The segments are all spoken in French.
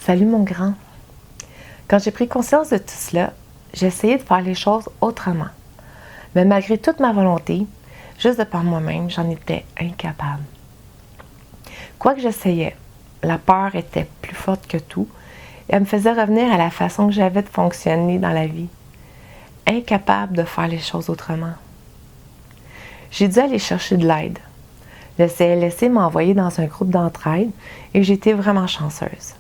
Salut mon grand. Quand j'ai pris conscience de tout cela, j'ai essayé de faire les choses autrement. Mais malgré toute ma volonté, juste de par moi-même, j'en étais incapable. Quoi que j'essayais, la peur était plus forte que tout et elle me faisait revenir à la façon que j'avais de fonctionner dans la vie. Incapable de faire les choses autrement. J'ai dû aller chercher de l'aide. Le CLSC m'a envoyé dans un groupe d'entraide et j'ai été vraiment chanceuse.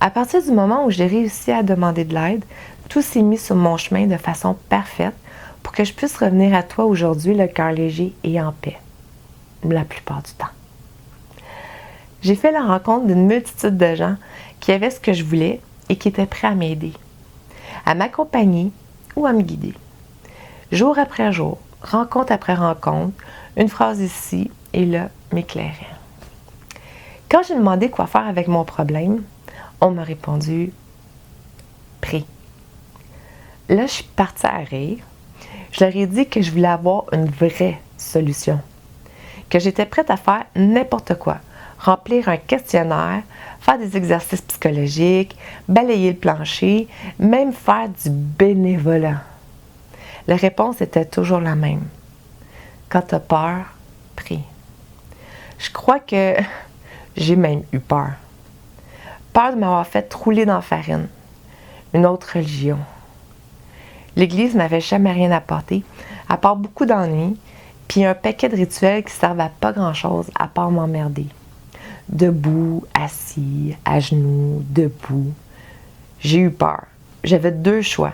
À partir du moment où j'ai réussi à demander de l'aide, tout s'est mis sur mon chemin de façon parfaite pour que je puisse revenir à toi aujourd'hui le cœur léger et en paix, la plupart du temps. J'ai fait la rencontre d'une multitude de gens qui avaient ce que je voulais et qui étaient prêts à m'aider, à m'accompagner ou à me guider. Jour après jour, rencontre après rencontre, une phrase ici et là m'éclairait. Quand j'ai demandé quoi faire avec mon problème, on m'a répondu « prie ». Là, je suis partie à rire. Je leur ai dit que je voulais avoir une vraie solution, que j'étais prête à faire n'importe quoi, remplir un questionnaire, faire des exercices psychologiques, balayer le plancher, même faire du bénévolat. La réponse était toujours la même. Quand tu as peur, prie. Je crois que j'ai même eu peur. Peur de m'avoir fait rouler dans la farine. Une autre religion. L'Église m'avait jamais rien apporté, à part beaucoup d'ennuis, puis un paquet de rituels qui servent à pas grand-chose à part m'emmerder. Debout, assis, à genoux, debout. J'ai eu peur. J'avais deux choix.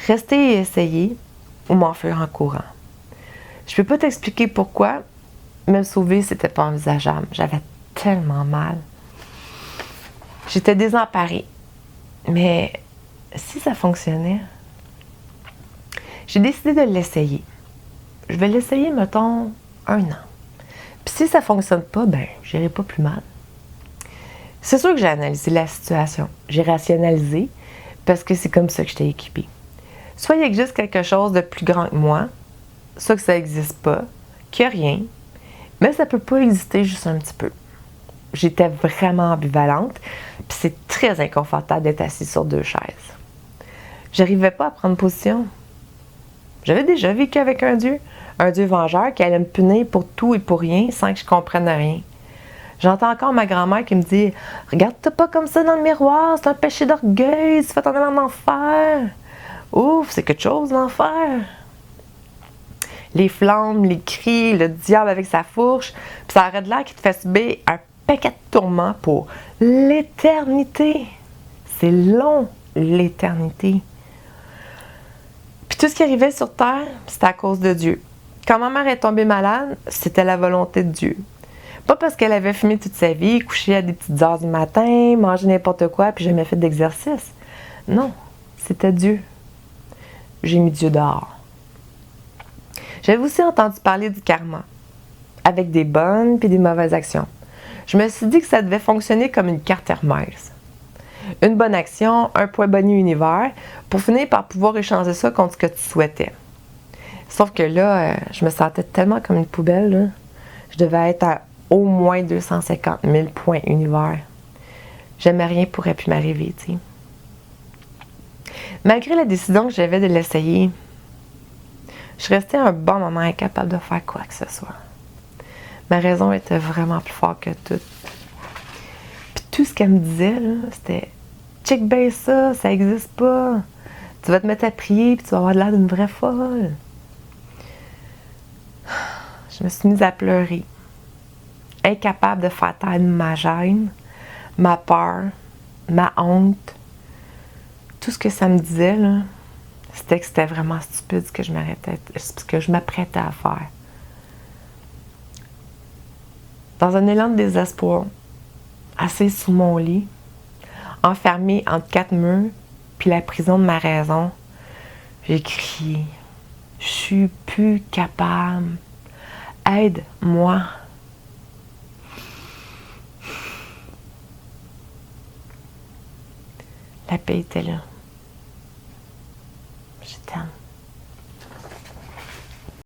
Rester et essayer, ou m'enfuir en courant. Je peux pas t'expliquer pourquoi, me sauver, c'était pas envisageable. J'avais tellement mal. J'étais désemparée. Mais si ça fonctionnait, j'ai décidé de l'essayer. Je vais l'essayer, mettons, 1 an. Puis si ça fonctionne pas, j'irai pas plus mal. C'est sûr que j'ai analysé la situation. J'ai rationalisé, parce que c'est comme ça que j'étais équipée. Soit il existe quelque chose de plus grand que moi, soit que ça n'existe pas, qu'il n'y a rien, mais ça peut pas exister juste un petit peu. J'étais vraiment ambivalente, puis c'est très inconfortable d'être assis sur 2 chaises. J'arrivais pas à prendre position. J'avais déjà vécu avec un Dieu vengeur qui allait me punir pour tout et pour rien sans que je comprenne rien. J'entends encore ma grand-mère qui me dit « Regarde-toi pas comme ça dans le miroir, c'est un péché d'orgueil, tu vas t'en aller en enfer. » Ouf, c'est quelque chose l'enfer. Les flammes, les cris, le diable avec sa fourche, puis ça aurait de l'air qui te fait subir un paquet de tourments pour l'éternité. C'est long, l'éternité. Puis tout ce qui arrivait sur Terre, c'était à cause de Dieu. Quand ma mère est tombée malade, c'était la volonté de Dieu. Pas parce qu'elle avait fumé toute sa vie, couché à des petites heures du matin, mangé n'importe quoi, puis jamais fait d'exercice. Non, c'était Dieu. J'ai mis Dieu dehors. J'avais aussi entendu parler du karma, avec des bonnes puis des mauvaises actions. Je me suis dit que ça devait fonctionner comme une carte Hermès. Une bonne action, un point bonus univers, pour finir par pouvoir échanger ça contre ce que tu souhaitais. Sauf que là, je me sentais tellement comme une poubelle, là. Je devais être à au moins 250 000 points univers. Jamais rien pourrait pu m'arriver, tu sais. Malgré la décision que j'avais de l'essayer, je restais un bon moment incapable de faire quoi que ce soit. Ma raison était vraiment plus forte que tout. Puis tout ce qu'elle me disait, là, c'était « Check bien ça, ça existe pas. Tu vas te mettre à prier puis tu vas avoir l'air d'une vraie folle. » Je me suis mise à pleurer. Incapable de faire taire ma gêne, ma peur, ma honte. Tout ce que ça me disait, là, c'était que c'était vraiment stupide ce que je m'apprêtais à faire. Dans un élan de désespoir, assise sous mon lit, enfermée entre 4 murs, puis la prison de ma raison, j'ai crié « Je suis plus capable. Aide-moi. » La paix était là.